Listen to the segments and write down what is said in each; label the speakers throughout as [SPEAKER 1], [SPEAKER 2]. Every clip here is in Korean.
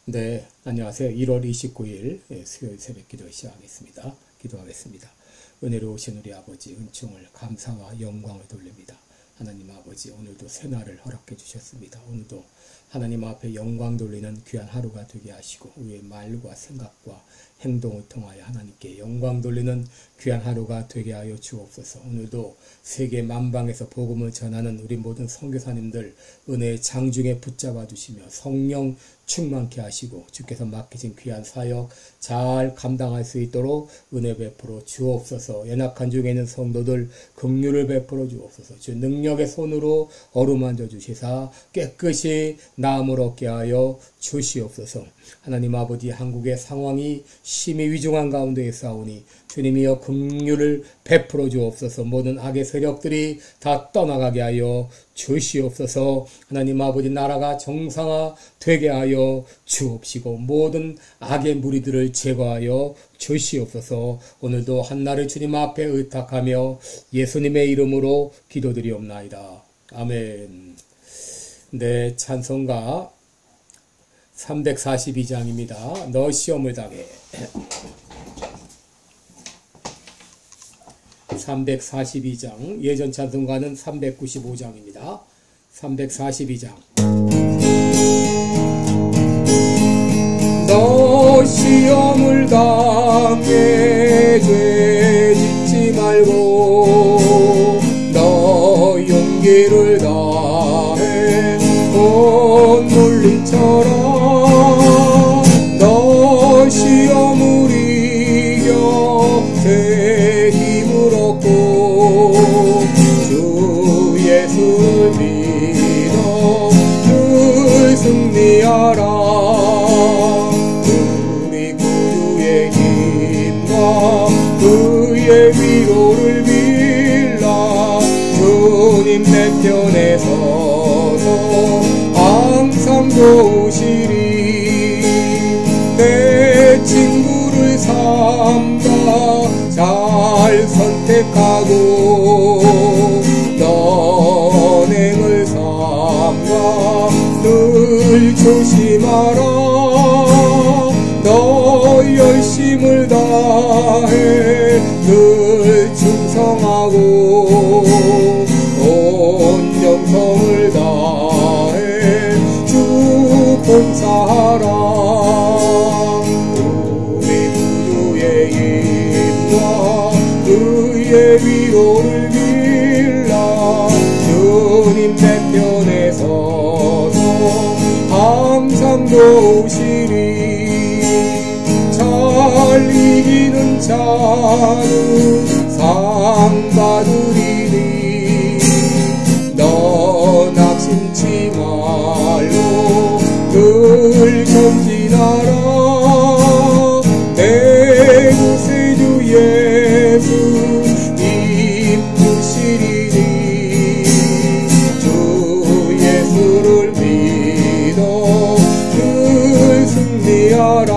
[SPEAKER 1] 네, 안녕하세요. 1월 29일 수요일 새벽 기도 시작하겠습니다. 기도하겠습니다. 은혜로우신 우리 아버지 은총을 감사와 영광을 돌립니다. 하나님 아버지 오늘도 새날을 허락해 주셨습니다. 오늘도 하나님 앞에 영광 돌리는 귀한 하루가 되게 하시고 우리의 말과 생각과 행동을 통하여 하나님께 영광 돌리는 귀한 하루가 되게 하여 주옵소서. 오늘도 세계 만방에서 복음을 전하는 우리 모든 선교사님들 은혜의 장중에 붙잡아 주시며 성령 충만케 하시고 주께서 맡기신 귀한 사역 잘 감당할 수 있도록 은혜 베풀어 주옵소서. 연약한 중에 있는 성도들 긍휼을 베풀어 주옵소서. 주 능력의 손으로 어루만져 주시사 깨끗이 나음을 얻게 하여 주시옵소서. 하나님 아버지 한국의 상황이 심히 위중한 가운데에 싸우니 주님이여 긍휼을 베풀어 주옵소서. 모든 악의 세력들이 다 떠나가게 하여 주시옵소서. 하나님 아버지 나라가 정상화 되게 하여 주옵시고 모든 악의 무리들을 제거하여 주시옵소서. 오늘도 한날을 주님 앞에 의탁하며 예수님의 이름으로 기도드리옵나이다. 아멘. 네, 찬송가 342장입니다. 너 시험을 당해. 342장, 예전 찬송가는 395장입니다. 342장. 너 시험을 당해 죄 짓지 말고 너 용기를 다해 온 물리처럼 너 시험을 이겨 새 힘을 얻고 주 예수를 믿어 늘 승리하라. 우리 구주의 힘과 그의 위로를 빌라. 주님 내 편에 서서 항상 도우시리. 내 친구를 삼가 잘 선택하고 너행을 삼가 늘 조심하라. 너 열심을 다해 늘 충성하고 온 정성을 다해 주 봉사하라. 우리 구주의 힘과 그의 위로를 빌라. 주님 내 편에 서서 항상 도우시리. 잘 이기는 자는 상 받으리니 너 낙심치 말고 늘 전진하라. 내 구세주 예수 힘주시리니 주 예수를 믿어 늘 승리하라.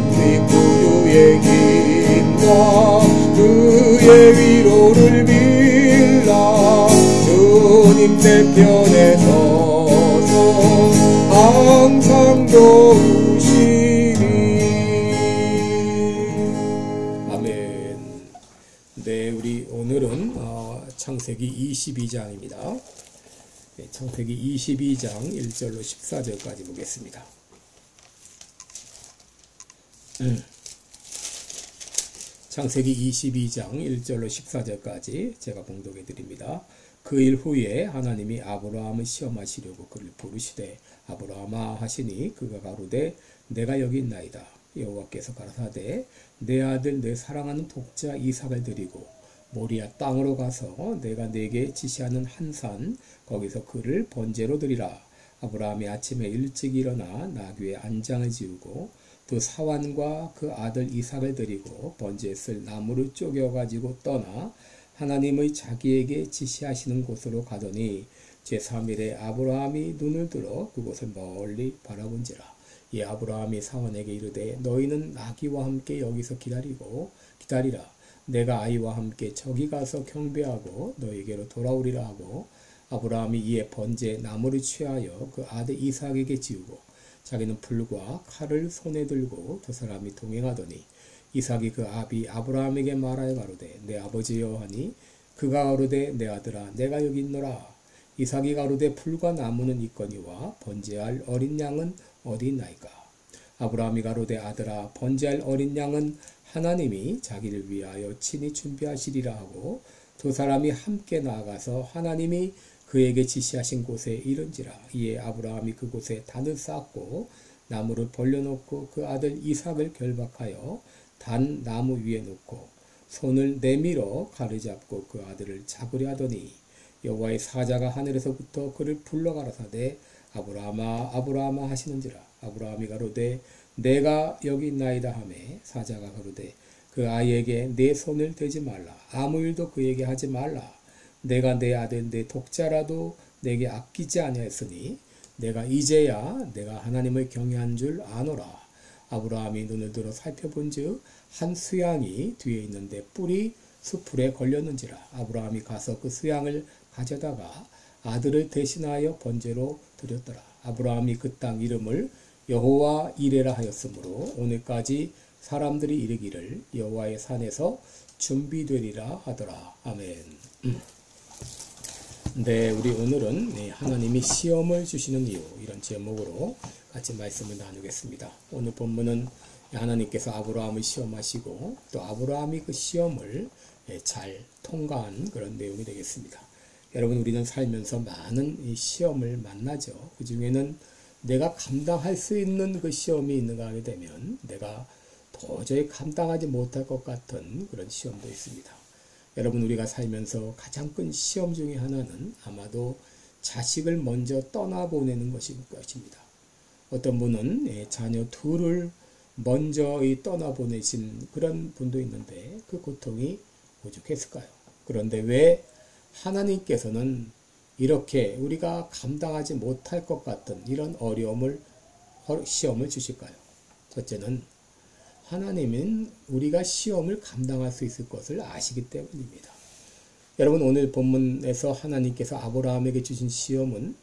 [SPEAKER 1] 우리 구주의 힘과 그의 위로를 빌라. 주님 내 편에 서서 항상 도우시리. 아멘. 네, 우리 오늘은 창세기 22장입니다. 네, 창세기 22장 1절로 14절까지 보겠습니다. 창세기 22장 1절로 14절까지 제가 봉독해 드립니다. 그 일 후에 하나님이 아브라함을 시험하시려고 그를 부르시되 아브라함아 하시니 그가 가로되 내가 여기 있나이다. 여호와께서 가라사대 내 아들 내 사랑하는 독자 이삭을 드리고 모리아 땅으로 가서 내가 네게 지시하는 한 산 거기서 그를 번제로 드리라. 아브라함이 아침에 일찍 일어나 나귀의 안장을 지우고 두 사환과 그 아들 이삭을 드리고 번제에 쓸 나무를 쪼개 가지고 떠나 하나님의 자기에게 지시하시는 곳으로 가더니 제3일에 아브라함이 눈을 들어 그곳을 멀리 바라본지라. 이 아브라함이 사환에게 이르되 너희는 나귀와 함께 여기서 기다리라. 내가 아이와 함께 저기 가서 경배하고 너희에게로 돌아오리라 하고 아브라함이 이에 번제 나무를 취하여 그 아들 이삭에게 지우고 자기는 불과 칼을 손에 들고 두 사람이 동행하더니 이삭이 그 아비 아브라함에게 말하여 가로되 내 아버지여 하니 그가 가로되 내 아들아 내가 여기 있노라. 이삭이 가로되 불과 나무는 있거니와 번제할 어린 양은 어디 있나이까. 아브라함이 가로되 아들아 번제할 어린 양은 하나님이 자기를 위하여 친히 준비하시리라 하고 두 사람이 함께 나아가서 하나님이 그에게 지시하신 곳에 이른지라. 이에 아브라함이 그곳에 단을 쌓고 나무를 벌려놓고 그 아들 이삭을 결박하여 단 나무 위에 놓고 손을 내밀어 칼을 잡고 그 아들을 잡으려 하더니 여호와의 사자가 하늘에서부터 그를 불러 가라사대 아브라함아 아브라함아 하시는지라. 아브라함이 가로되 내가 여기 있나이다 하매 사자가 가로되 그 아이에게 내 손을 대지 말라. 아무 일도 그에게 하지 말라. 내가 내 아들 내 독자라도 내게 아끼지 아니하였으니 내가 이제야 내가 하나님을 경외한 줄 아노라. 아브라함이 눈을 들어 살펴본즉 한 수양이 뒤에 있는데 뿔이 수풀에 걸렸는지라. 아브라함이 가서 그 수양을 가져다가 아들을 대신하여 번제로 드렸더라. 아브라함이 그 땅 이름을 여호와 이레라 하였으므로 오늘까지 사람들이 이르기를 여호와의 산에서 준비되리라 하더라. 아멘. 네, 우리 오늘은 하나님이 시험을 주시는 이유 이런 제목으로 같이 말씀을 나누겠습니다. 오늘 본문은 하나님께서 아브라함을 시험하시고 또 아브라함이 그 시험을 잘 통과한 그런 내용이 되겠습니다. 여러분 우리는 살면서 많은 시험을 만나죠. 그 중에는 내가 감당할 수 있는 그 시험이 있는가 하게 되면 내가 도저히 감당하지 못할 것 같은 그런 시험도 있습니다. 여러분 우리가 살면서 가장 큰 시험 중에 하나는 아마도 자식을 먼저 떠나보내는 것일 것입니다. 어떤 분은 자녀 둘을 먼저 떠나보내신 그런 분도 있는데 그 고통이 오죽했을까요? 그런데 왜 하나님께서는 이렇게 우리가 감당하지 못할 것 같은 이런 시험을 주실까요? 첫째는 하나님은 우리가 시험을 감당할 수 있을 것을 아시기 때문입니다. 여러분 오늘 본문에서 하나님께서 아브라함에게 주신 시험은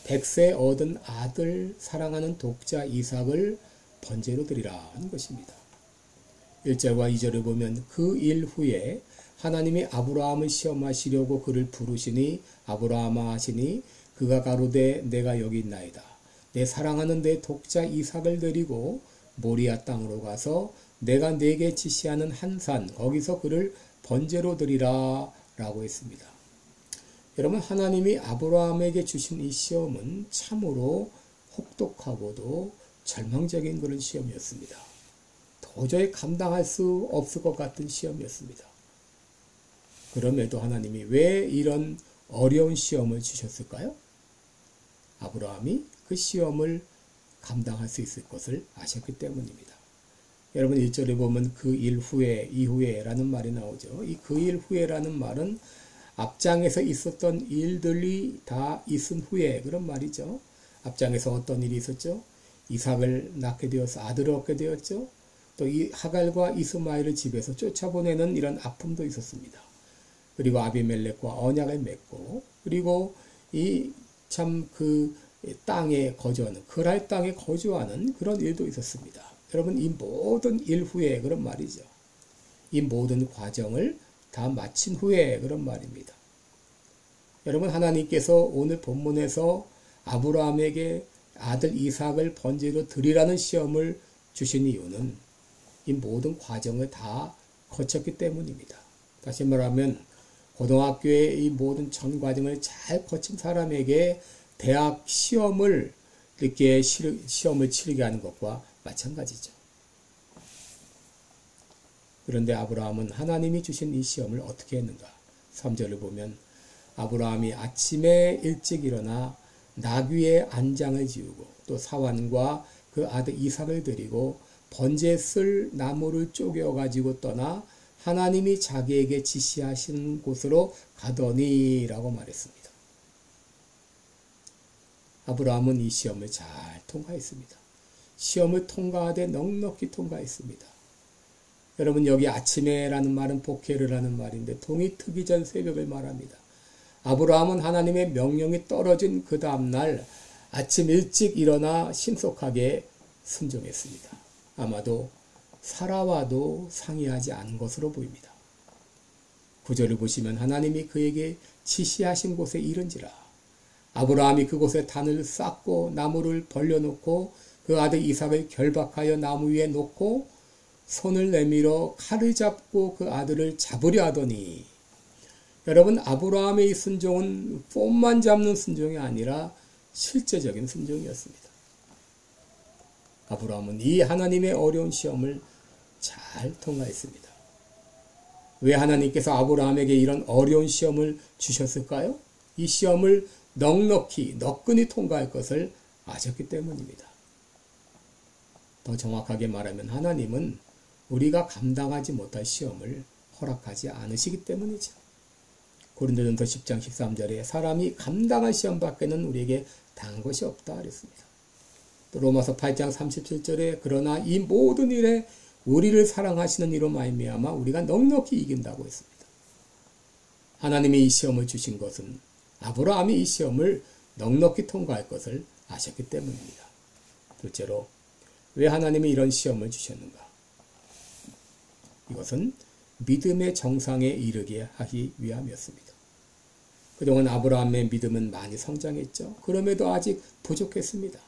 [SPEAKER 1] 100세 얻은 아들 사랑하는 독자 이삭을 번제로 드리라는 것입니다. 1절과 2절을 보면 그 일 후에 하나님이 아브라함을 시험하시려고 그를 부르시니 아브라함아 하시니 그가 가로되 내가 여기 있나이다. 내 사랑하는 내 독자 이삭을 데리고 모리아 땅으로 가서 내가 네게 지시하는 한 산 거기서 그를 번제로 드리라 라고 했습니다. 여러분 하나님이 아브라함에게 주신 이 시험은 참으로 혹독하고도 절망적인 그런 시험이었습니다. 도저히 감당할 수 없을 것 같은 시험이었습니다. 그럼에도 하나님이 왜 이런 어려운 시험을 주셨을까요? 아브라함이 그 시험을 감당할 수 있을 것을 아셨기 때문입니다. 여러분 1절에 보면 그 일 후에 이후에 라는 말이 나오죠. 이 그 일 후에라는 말은 앞장에서 있었던 일들이 다 있은 후에 그런 말이죠. 앞장에서 어떤 일이 있었죠? 이삭을 낳게 되어서 아들을 얻게 되었죠. 또 이 하갈과 이스마엘을 집에서 쫓아보내는 이런 아픔도 있었습니다. 그리고 아비멜렉과 언약을 맺고 그리고 이 참 그 땅에 거주하는 그랄 땅에 거주하는 그런 일도 있었습니다. 여러분 이 모든 일 후에 그런 말이죠. 이 모든 과정을 다 마친 후에 그런 말입니다. 여러분 하나님께서 오늘 본문에서 아브라함에게 아들 이삭을 번제로 드리라는 시험을 주신 이유는 이 모든 과정을 다 거쳤기 때문입니다. 다시 말하면 고등학교의 이 모든 전 과정을 잘 거친 사람에게 대학 시험을 이렇게 시험을 치르게 하는 것과 마찬가지죠. 그런데 아브라함은 하나님이 주신 이 시험을 어떻게 했는가? 3절을 보면 아브라함이 아침에 일찍 일어나 나귀의 안장을 지우고 또 사환과 그 아들 이삭을 데리고 번제에 쓸 나무를 쪼개어 가지고 떠나 하나님이 자기에게 지시하신 곳으로 가더니 라고 말했습니다. 아브라함은 이 시험을 잘 통과했습니다. 시험을 통과하되 넉넉히 통과했습니다. 여러분 여기 아침에라는 말은 복회를 하는 말인데 동이 트기 전 새벽을 말합니다. 아브라함은 하나님의 명령이 떨어진 그 다음날 아침 일찍 일어나 신속하게 순종했습니다. 아마도 사라와도 상의하지 않은 것으로 보입니다. 9절을 보시면 하나님이 그에게 지시하신 곳에 이른지라. 아브라함이 그곳에 단을 쌓고 나무를 벌려놓고 그 아들 이삭을 결박하여 나무 위에 놓고 손을 내밀어 칼을 잡고 그 아들을 잡으려 하더니, 여러분, 아브라함의 이 순종은 폼만 잡는 순종이 아니라 실제적인 순종이었습니다. 아브라함은 이 하나님의 어려운 시험을 잘 통과했습니다. 왜 하나님께서 아브라함에게 이런 어려운 시험을 주셨을까요? 이 시험을 넉넉히 너끈히 통과할 것을 아셨기 때문입니다. 더 정확하게 말하면 하나님은 우리가 감당하지 못할 시험을 허락하지 않으시기 때문이죠. 고린도전서 10장 13절에 사람이 감당할 시험 밖에는 우리에게 당한 것이 없다 그랬습니다. 또 로마서 8장 37절에 그러나 이 모든 일에 우리를 사랑하시는 이로 말미암아 우리가 넉넉히 이긴다고 했습니다. 하나님이 이 시험을 주신 것은 아브라함이 이 시험을 넉넉히 통과할 것을 아셨기 때문입니다. 둘째로, 왜 하나님이 이런 시험을 주셨는가? 이것은 믿음의 정상에 이르게 하기 위함이었습니다. 그동안 아브라함의 믿음은 많이 성장했죠. 그럼에도 아직 부족했습니다.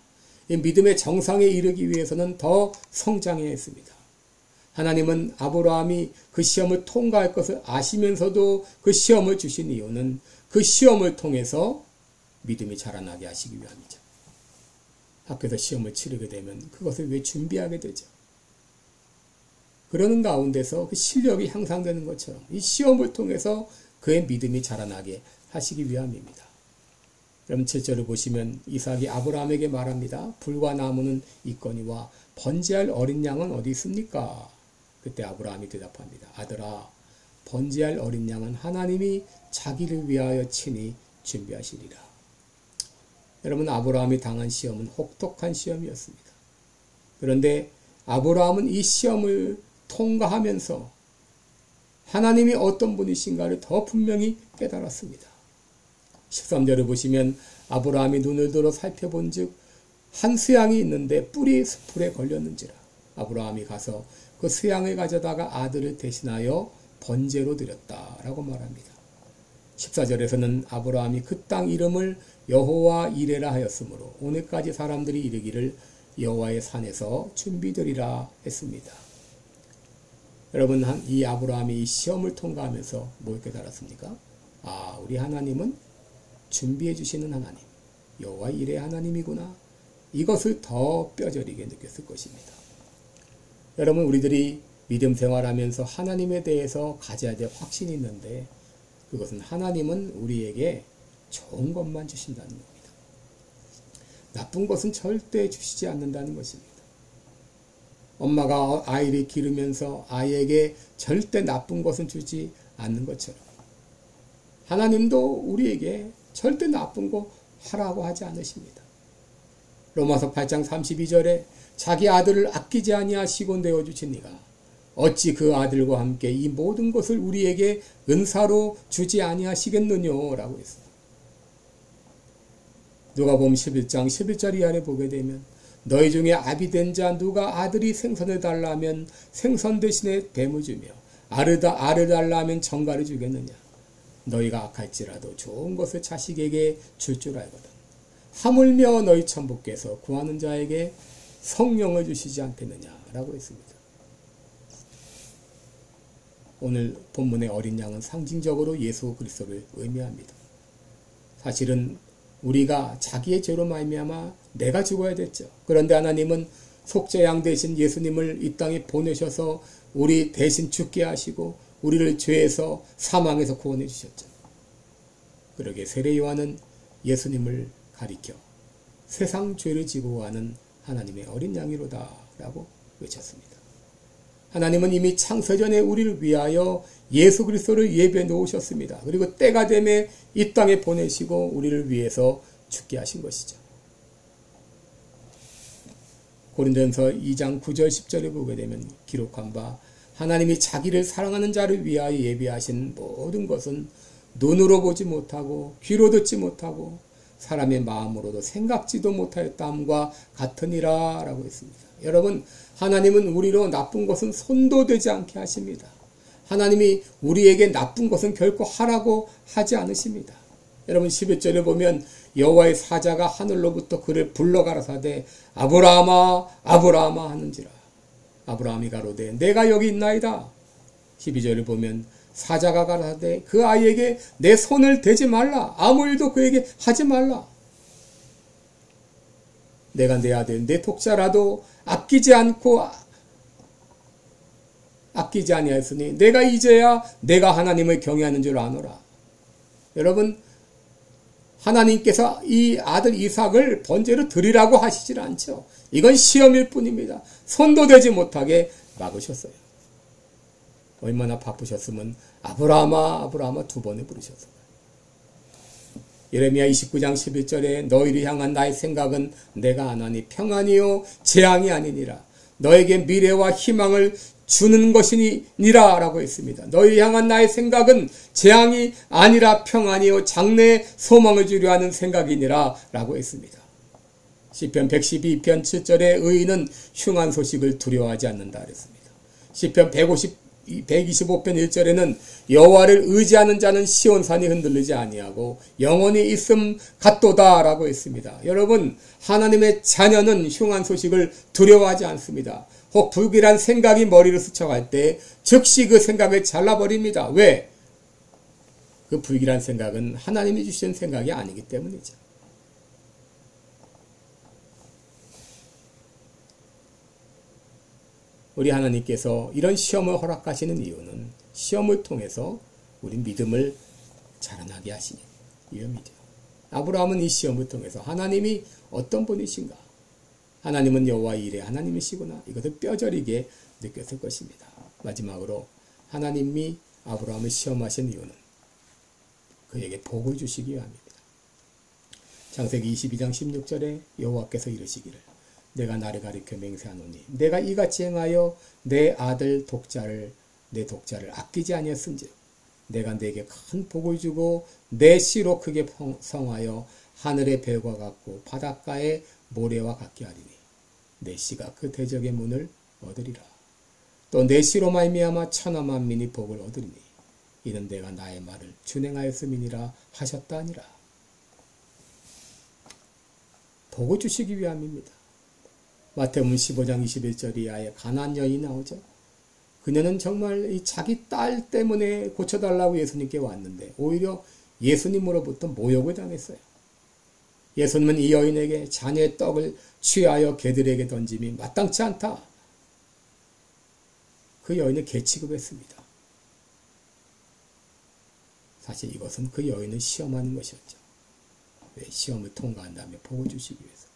[SPEAKER 1] 이 믿음의 정상에 이르기 위해서는 더 성장해야 했습니다. 하나님은 아브라함이 그 시험을 통과할 것을 아시면서도 그 시험을 주신 이유는 그 시험을 통해서 믿음이 자라나게 하시기 위함이죠. 학교에서 시험을 치르게 되면 그것을 왜 준비하게 되죠? 그러는 가운데서 그 실력이 향상되는 것처럼 이 시험을 통해서 그의 믿음이 자라나게 하시기 위함입니다. 그럼 7절을 보시면 이삭이 아브라함에게 말합니다. 불과 나무는 있거니와 번제할 어린 양은 어디 있습니까? 그때 아브라함이 대답합니다. 아들아, 번제할 어린 양은 하나님이 자기를 위하여 친히 준비하시리라. 여러분, 아브라함이 당한 시험은 혹독한 시험이었습니다. 그런데 아브라함은 이 시험을 통과하면서 하나님이 어떤 분이신가를 더 분명히 깨달았습니다. 13절을 보시면 아브라함이 눈을 들어 살펴본 즉 한 수양이 있는데 뿔이 수풀에 걸렸는지라. 아브라함이 가서 그 수양을 가져다가 아들을 대신하여 번제로 드렸다라고 말합니다. 14절에서는 아브라함이 그 땅 이름을 여호와 이레라 하였으므로 오늘까지 사람들이 이르기를 여호와의 산에서 준비되리라 했습니다. 여러분, 이 아브라함이 이 시험을 통과하면서 뭘 깨달았습니까? 아, 우리 하나님은 준비해 주시는 하나님, 여호와 이레 하나님이구나. 이것을 더 뼈저리게 느꼈을 것입니다. 여러분, 우리들이 믿음 생활하면서 하나님에 대해서 가져야 될 확신이 있는데 그것은 하나님은 우리에게 좋은 것만 주신다는 겁니다. 나쁜 것은 절대 주시지 않는다는 것입니다. 엄마가 아이를 기르면서 아이에게 절대 나쁜 것은 주지 않는 것처럼 하나님도 우리에게 절대 나쁜 거 하라고 하지 않으십니다. 로마서 8장 32절에 자기 아들을 아끼지 아니하시고 내어주시니가 어찌 그 아들과 함께 이 모든 것을 우리에게 은사로 주지 아니하시겠느뇨 라고 했습니다. 누가복음 11장 11절 이하를 보게 되면 너희 중에 아비된 자 누가 아들이 생선을 달라 하면 생선 대신에 뱀을 주며 알을 달라 하면 정갈을 주겠느냐. 너희가 악할지라도 좋은 것을 자식에게 줄 줄 알거든. 하물며 너희 천부께서 구하는 자에게 성령을 주시지 않겠느냐라고 했습니다. 오늘 본문의 어린 양은 상징적으로 예수 그리스도를 의미합니다. 사실은 우리가 자기의 죄로 말미암아 내가 죽어야 됐죠. 그런데 하나님은 속죄양 대신 예수님을 이 땅에 보내셔서 우리 대신 죽게 하시고 우리를 죄에서 사망에서 구원해 주셨죠. 그러게 세례 요한은 예수님을 가리켜 세상 죄를 지고 가는 하나님의 어린 양이로다 라고 외쳤습니다. 하나님은 이미 창세전에 우리를 위하여 예수 그리스도를 예배해 놓으셨습니다. 그리고 때가 되매 이 땅에 보내시고 우리를 위해서 죽게 하신 것이죠. 고린도전서 2장 9절 10절을 보게 되면 기록한 바 하나님이 자기를 사랑하는 자를 위하여 예비하신 모든 것은 눈으로 보지 못하고 귀로 듣지 못하고 사람의 마음으로도 생각지도 못하였다함과 같으니라 라고 했습니다. 여러분, 하나님은 우리로 나쁜 것은 손도 대지 않게 하십니다. 하나님이 우리에게 나쁜 것은 결코 하라고 하지 않으십니다. 여러분 11절에 보면 여호와의 사자가 하늘로부터 그를 불러 가라사대 아브라함아 아브라함아 하는지라. 아브라함이 가로되 내가 여기 있나이다. 12절을 보면 사자가 가라사대 그 아이에게 내 손을 대지 말라. 아무 일도 그에게 하지 말라. 내가 내 아들 내 독자라도 아끼지 아니하였으니 내가 이제야 내가 하나님을 경외하는 줄 아노라. 여러분, 하나님께서 이 아들 이삭을 번제로 드리라고 하시질 않죠. 이건 시험일 뿐입니다. 손도 대지 못하게 막으셨어요. 얼마나 바쁘셨으면 아브라함아 아브라함아 두 번을 부르셨어요. 예레미야 29장 11절에 너희를 향한 나의 생각은 내가 아나니 평안이요 재앙이 아니니라. 너에게 미래와 희망을 주는 것이니라 라고 했습니다. 너희를 향한 나의 생각은 재앙이 아니라 평안이요 장래에 소망을 주려 하는 생각이니라 라고 했습니다. 시편 112편 7절에 의인은 흉한 소식을 두려워하지 않는다 그랬습니다. 시편 125편 1절에는 여호와를 의지하는 자는 시온산이 흔들리지 아니하고 영원히 있음 같도다 라고 했습니다. 여러분, 하나님의 자녀는 흉한 소식을 두려워하지 않습니다. 혹 불길한 생각이 머리를 스쳐갈 때 즉시 그 생각을 잘라버립니다. 왜? 그 불길한 생각은 하나님이 주신 생각이 아니기 때문이죠. 우리 하나님께서 이런 시험을 허락하시는 이유는 시험을 통해서 우리 믿음을 자라나게 하시는 이유입니다. 아브라함은 이 시험을 통해서 하나님이 어떤 분이신가? 하나님은 여호와 이레 하나님이시구나. 이것을 뼈저리게 느꼈을 것입니다. 마지막으로 하나님이 아브라함을 시험하신 이유는 그에게 복을 주시기 위함입니다. 창세기 22장 16절에 여호와께서 이르시기를 내가 나를 가리켜 맹세하노니 내가 이같이 행하여 내 아들 내 독자를 아끼지 아니했은즉 내가 내게 큰 복을 주고 내 씨로 크게 성하여 하늘의 별과 같고 바닷가의 모래와 같게 하리니 내 씨가 그 대적의 문을 얻으리라. 또 내 씨로 말미암아 천하 만민이 복을 얻으리니 이는 내가 나의 말을 준행하였음이니라 하셨다 하니라. 복을 주시기 위함입니다. 마태복음 15장 21절 이하에 가나안 여인이 나오죠. 그녀는 정말 자기 딸 때문에 고쳐달라고 예수님께 왔는데 오히려 예수님으로부터 모욕을 당했어요. 예수님은 이 여인에게 자녀의 떡을 취하여 개들에게 던짐이 마땅치 않다. 그 여인을 개 취급했습니다. 사실 이것은 그 여인을 시험하는 것이었죠. 왜? 시험을 통과한 다음에 복을 주시기 위해서.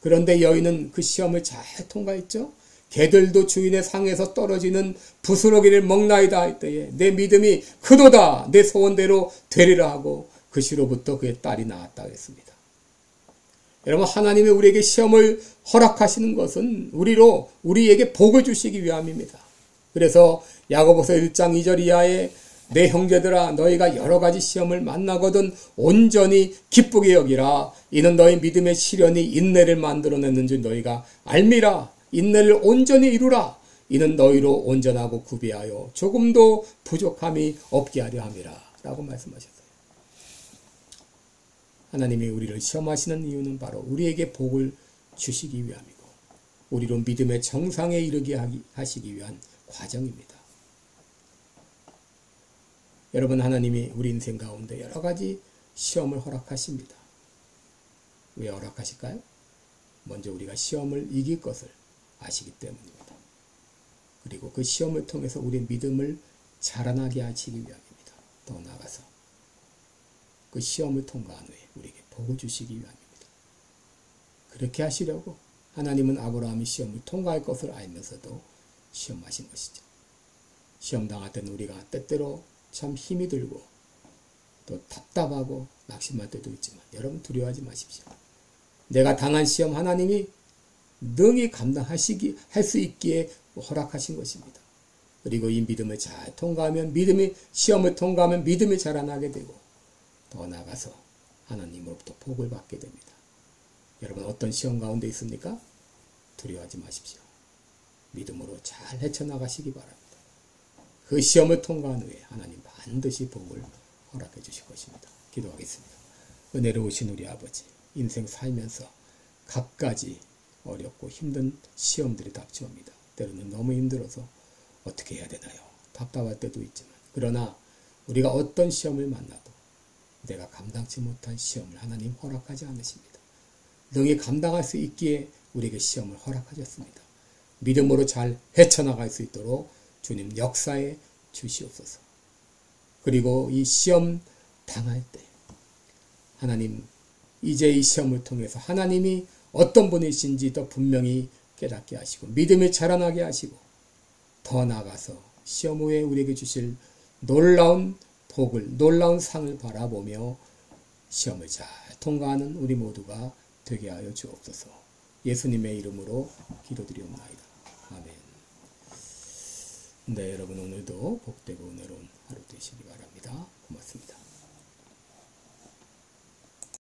[SPEAKER 1] 그런데 여인은 그 시험을 잘 통과했죠. 개들도 주인의 상에서 떨어지는 부스러기를 먹나이다 할 때에 내 믿음이 크도다 내 소원대로 되리라 하고 그 시로부터 그의 딸이 나왔다 했습니다. 여러분, 하나님이 우리에게 시험을 허락하시는 것은 우리에게 복을 주시기 위함입니다. 그래서 야고보서 1장 2절 이하에 내 형제들아 너희가 여러 가지 시험을 만나거든 온전히 기쁘게 여기라. 이는 너희 믿음의 시련이 인내를 만들어내는 줄 너희가 알미라. 인내를 온전히 이루라. 이는 너희로 온전하고 구비하여 조금도 부족함이 없게 하려 함이라. 라고 말씀하셨어요. 하나님이 우리를 시험하시는 이유는 바로 우리에게 복을 주시기 위함이고 우리로 믿음의 정상에 이르게 하시기 위한 과정입니다. 여러분, 하나님이 우리 인생 가운데 여러 가지 시험을 허락하십니다. 왜 허락하실까요? 먼저 우리가 시험을 이길 것을 아시기 때문입니다. 그리고 그 시험을 통해서 우리의 믿음을 자라나게 하시기 위함입니다. 더 나아가서 그 시험을 통과한 후에 우리에게 복을 주시기 위함입니다. 그렇게 하시려고 하나님은 아브라함이 시험을 통과할 것을 알면서도 시험하신 것이죠. 시험 당할 때는 우리가 때때로 참 힘이 들고 또 답답하고 낙심할 때도 있지만 여러분 두려워하지 마십시오. 내가 당한 시험 하나님이 능히 감당할 수 있기에 허락하신 것입니다. 그리고 이 믿음을 잘 통과하면 시험을 통과하면 믿음이 자라나게 되고 더 나아가서 하나님으로부터 복을 받게 됩니다. 여러분 어떤 시험 가운데 있습니까? 두려워하지 마십시오. 믿음으로 잘 헤쳐나가시기 바랍니다. 그 시험을 통과한 후에 하나님 반드시 복을 허락해 주실 것입니다. 기도하겠습니다. 은혜로우신 우리 아버지, 인생 살면서 갖가지 어렵고 힘든 시험들이 닥쳐옵니다. 때로는 너무 힘들어서 어떻게 해야 되나요? 답답할 때도 있지만 그러나 우리가 어떤 시험을 만나도 내가 감당치 못한 시험을 하나님 허락하지 않으십니다. 능히 감당할 수 있기에 우리에게 시험을 허락하셨습니다. 믿음으로 잘 헤쳐나갈 수 있도록 주님 역사해 주시옵소서. 그리고 이 시험 당할 때 하나님 이제 이 시험을 통해서 하나님이 어떤 분이신지 더 분명히 깨닫게 하시고 믿음이 자라나게 하시고 더 나아가서 시험 후에 우리에게 주실 놀라운 복을 놀라운 상을 바라보며 시험을 잘 통과하는 우리 모두가 되게 하여 주옵소서. 예수님의 이름으로 기도드리옵나이다. 아멘. 네, 여러분 오늘도 복되고 은혜로운 하루 되시기 바랍니다.